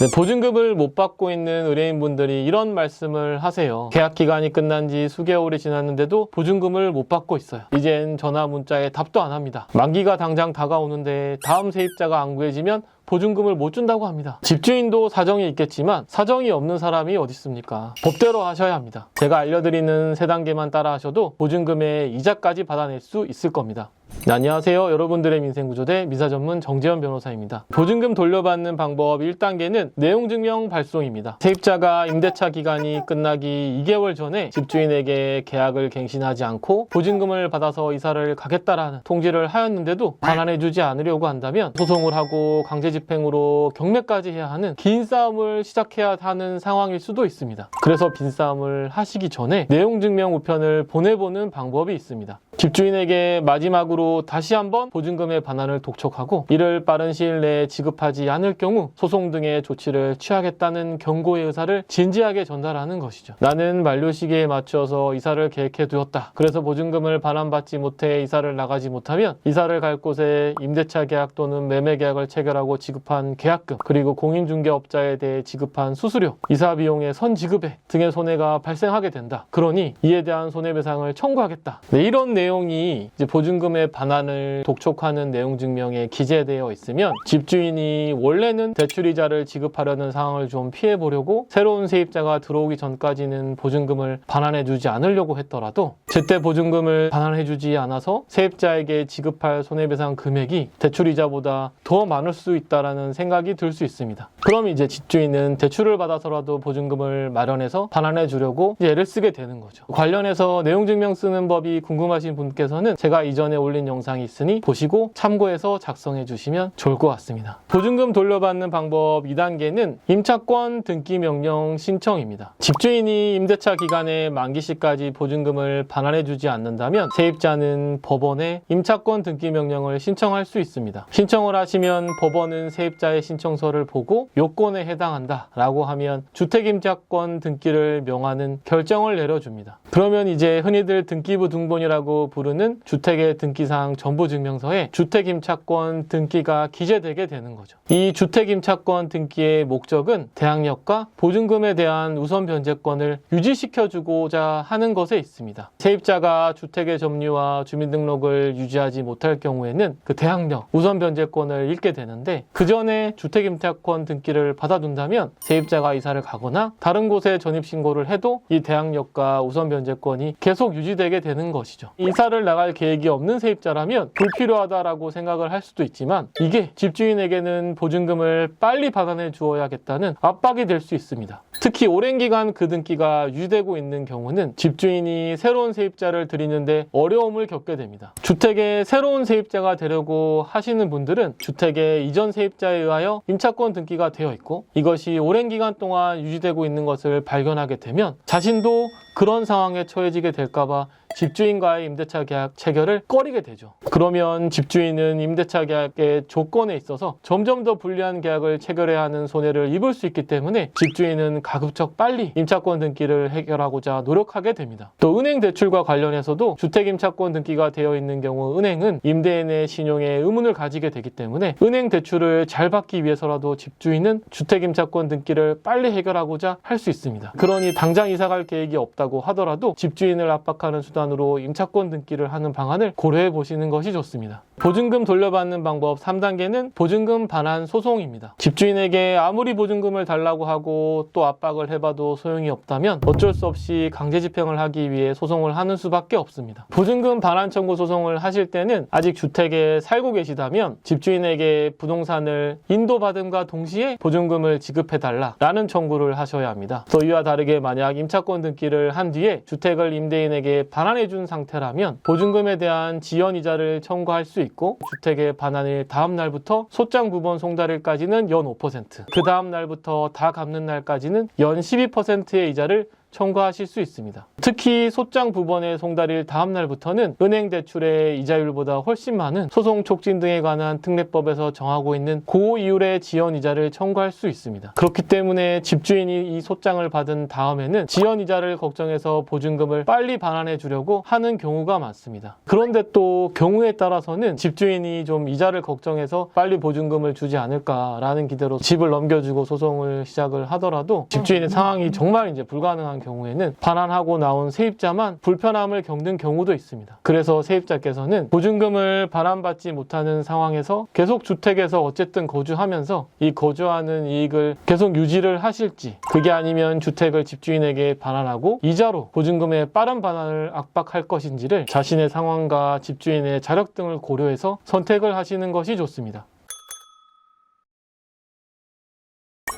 네, 보증금을 못 받고 있는 의뢰인분들이 이런 말씀을 하세요. 계약 기간이 끝난 지 수개월이 지났는데도 보증금을 못 받고 있어요. 이젠 전화 문자에 답도 안 합니다. 만기가 당장 다가오는데 다음 세입자가 안 구해지면 보증금을 못 준다고 합니다. 집주인도 사정이 있겠지만 사정이 없는 사람이 어디 있습니까? 법대로 하셔야 합니다. 제가 알려드리는 3단계만 따라 하셔도 보증금의 이자까지 받아낼 수 있을 겁니다. 네, 안녕하세요. 여러분들의 민생구조대 미사전문 정재현 변호사입니다. 보증금 돌려받는 방법 1단계는 내용증명 발송입니다. 세입자가 임대차 기간이 끝나기 2개월 전에 집주인에게 계약을 갱신하지 않고 보증금을 받아서 이사를 가겠다라는 통지를 하였는데도 반환해주지 않으려고 한다면 소송을 하고 강제집행으로 경매까지 해야 하는 긴 싸움을 시작해야 하는 상황일 수도 있습니다. 그래서 빈 싸움을 하시기 전에 내용증명 우편을 보내보는 방법이 있습니다. 집주인에게 마지막으로 다시 한번 보증금의 반환을 독촉하고 이를 빠른 시일 내에 지급하지 않을 경우 소송 등의 조치를 취하겠다는 경고의 의사를 진지하게 전달하는 것이죠. 나는 만료 시기에 맞춰서 이사를 계획해 두었다. 그래서 보증금을 반환받지 못해 이사를 나가지 못하면 이사를 갈 곳에 임대차 계약 또는 매매 계약을 체결하고 지급한 계약금, 그리고 공인중개업자에 대해 지급한 수수료, 이사 비용의 선지급액 등의 손해가 발생하게 된다. 그러니 이에 대한 손해배상을 청구하겠다. 네, 이런 내용이 이제 보증금의 반환을 독촉하는 내용 증명에 기재되어 있으면 집주인이 원래는 대출이자를 지급하려는 상황을 좀 피해보려고 새로운 세입자가 들어오기 전까지는 보증금을 반환해주지 않으려고 했더라도 제때 보증금을 반환해주지 않아서 세입자에게 지급할 손해배상 금액이 대출이자보다 더 많을 수 있다는 생각이 들 수 있습니다. 그럼 이제 집주인은 대출을 받아서라도 보증금을 마련해서 반환해주려고 애를 쓰게 되는 거죠. 관련해서 내용 증명 쓰는 법이 궁금하신 분께서는 제가 이전에 올린 영상이 있으니 보시고 참고해서 작성해 주시면 좋을 것 같습니다. 보증금 돌려받는 방법 2단계는 임차권 등기 명령 신청입니다. 집주인이 임대차 기간의 만기 시까지 보증금을 반환해 주지 않는다면 세입자는 법원에 임차권 등기 명령을 신청할 수 있습니다. 신청을 하시면 법원은 세입자의 신청서를 보고 요건에 해당한다 라고 하면 주택임차권 등기를 명하는 결정을 내려줍니다. 그러면 이제 흔히들 등기부 등본이라고 부르는 주택의 등기사항 전부증명서에 주택임차권 등기가 기재되게 되는 거죠. 이 주택임차권 등기의 목적은 대항력과 보증금에 대한 우선 변제권을 유지시켜주고자 하는 것에 있습니다. 세입자가 주택의 점유와 주민등록을 유지하지 못할 경우에는 그 대항력, 우선 변제권을 잃게 되는데 그 전에 주택임차권 등기를 받아둔다면 세입자가 이사를 가거나 다른 곳에 전입신고를 해도 이 대항력과 우선 변제권이 계속 유지되게 되는 것이죠. 이사를 나갈 계획이 없는 세입자라면 불필요하다라고 생각을 할 수도 있지만 이게 집주인에게는 보증금을 빨리 받아내 주어야겠다는 압박이 될 수 있습니다. 특히 오랜 기간 그 등기가 유지되고 있는 경우는 집주인이 새로운 세입자를 들이는데 어려움을 겪게 됩니다. 주택에 새로운 세입자가 되려고 하시는 분들은 주택의 이전 세입자에 의하여 임차권 등기가 되어 있고 이것이 오랜 기간 동안 유지되고 있는 것을 발견하게 되면 자신도 그런 상황에 처해지게 될까봐 집주인과의 임대차 계약 체결을 꺼리게 되죠. 그러면 집주인은 임대차 계약의 조건에 있어서 점점 더 불리한 계약을 체결해야 하는 손해를 입을 수 있기 때문에 집주인은 가급적 빨리 임차권 등기를 해결하고자 노력하게 됩니다. 또 은행 대출과 관련해서도 주택임차권 등기가 되어 있는 경우 은행은 임대인의 신용에 의문을 가지게 되기 때문에 은행 대출을 잘 받기 위해서라도 집주인은 주택임차권 등기를 빨리 해결하고자 할 수 있습니다. 그러니 당장 이사갈 계획이 없다고 하더라도 집주인을 압박하는 수단으로 임차권 등기를 하는 방안을 고려해 보시는 것이 좋습니다. 보증금 돌려받는 방법 3단계는 보증금 반환 소송입니다. 집주인에게 아무리 보증금을 달라고 하고 또 압박을 해봐도 소용이 없다면 어쩔 수 없이 강제집행을 하기 위해 소송을 하는 수밖에 없습니다. 보증금 반환 청구 소송을 하실 때는 아직 주택에 살고 계시다면 집주인에게 부동산을 인도받음과 동시에 보증금을 지급해달라는 청구를 하셔야 합니다. 또 이와 다르게 만약 임차권 등기를 한 뒤에 주택을 임대인에게 반환해준 상태라면 보증금에 대한 지연이자를 청구할 수 있고 주택의 반환일 다음 날부터 소장 부본 송달일까지는 연 5%, 그 다음 날부터 다 갚는 날까지는 연 12%의 이자를 청구하실 수 있습니다. 특히 소장 부번의 송달일 다음 날부터는 은행 대출의 이자율보다 훨씬 많은 소송 촉진 등에 관한 특례법에서 정하고 있는 고이율의 지연이자를 청구할 수 있습니다. 그렇기 때문에 집주인이 이 소장을 받은 다음에는 지연이자를 걱정해서 보증금을 빨리 반환해 주려고 하는 경우가 많습니다. 그런데 또 경우에 따라서는 집주인이 좀 이자를 걱정해서 빨리 보증금을 주지 않을까라는 기대로 집을 넘겨주고 소송을 시작을 하더라도 집주인의 상황이 정말 이제 불가능한 경우에는 반환하고 나온 세입자만 불편함을 겪는 경우도 있습니다. 그래서 세입자께서는 보증금을 반환받지 못하는 상황에서 계속 주택에서 어쨌든 거주하면서 이 거주하는 이익을 계속 유지를 하실지, 그게 아니면 주택을 집주인에게 반환하고 이자로 보증금의 빠른 반환을 압박할 것인지를 자신의 상황과 집주인의 자력 등을 고려해서 선택을 하시는 것이 좋습니다.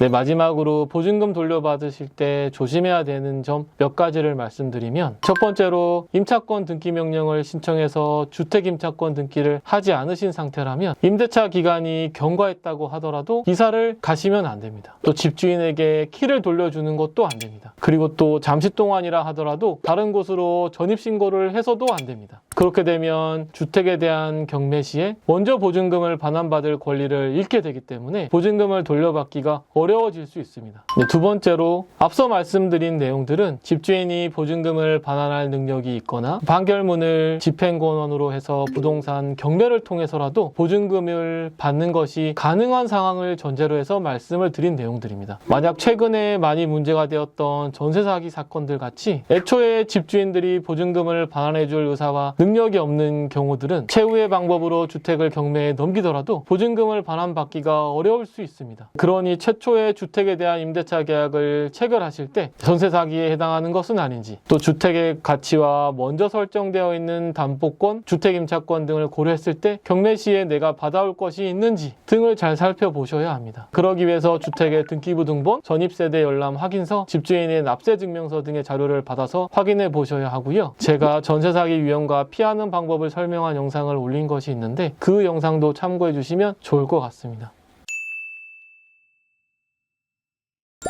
네, 마지막으로 보증금 돌려받으실 때 조심해야 되는 점 몇 가지를 말씀드리면, 첫 번째로 임차권 등기 명령을 신청해서 주택 임차권 등기를 하지 않으신 상태라면 임대차 기간이 경과했다고 하더라도 이사를 가시면 안 됩니다. 또 집주인에게 키를 돌려주는 것도 안 됩니다. 그리고 또 잠시 동안이라 하더라도 다른 곳으로 전입신고를 해서도 안 됩니다. 그렇게 되면 주택에 대한 경매 시에 먼저 보증금을 반환받을 권리를 잃게 되기 때문에 보증금을 돌려받기가 어려워질 수 있습니다. 네, 두 번째로 앞서 말씀드린 내용들은 집주인이 보증금을 반환할 능력이 있거나 판결문을 집행권원으로 해서 부동산 경매를 통해서라도 보증금을 받는 것이 가능한 상황을 전제로 해서 말씀을 드린 내용들입니다. 만약 최근에 많이 문제가 되었던 전세 사기 사건들 같이 애초에 집주인들이 보증금을 반환해 줄 의사와 능력이 없는 경우들은 최후의 방법으로 주택을 경매에 넘기더라도 보증금을 반환받기가 어려울 수 있습니다. 그러니 최초의 주택에 대한 임대차 계약을 체결하실 때 전세 사기에 해당하는 것은 아닌지, 또 주택의 가치와 먼저 설정되어 있는 담보권, 주택 임차권 등을 고려했을 때 경매 시에 내가 받아올 것이 있는지 등을 잘 살펴보셔야 합니다. 그러기 위해서 주택의 등기부 등본, 전입세대 열람 확인서, 집주인의 납세 증명서 등의 자료를 받아서 확인해 보셔야 하고요. 제가 전세 사기 위험과 피하는 방법을 설명한 영상을 올린 것이 있는데 그 영상도 참고해 주시면 좋을 것 같습니다.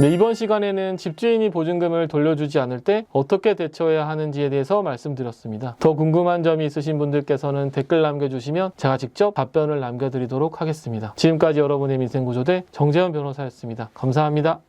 네, 이번 시간에는 집주인이 보증금을 돌려주지 않을 때 어떻게 대처해야 하는지에 대해서 말씀드렸습니다. 더 궁금한 점이 있으신 분들께서는 댓글 남겨주시면 제가 직접 답변을 남겨드리도록 하겠습니다. 지금까지 여러분의 민생구조대 정재현 변호사였습니다. 감사합니다.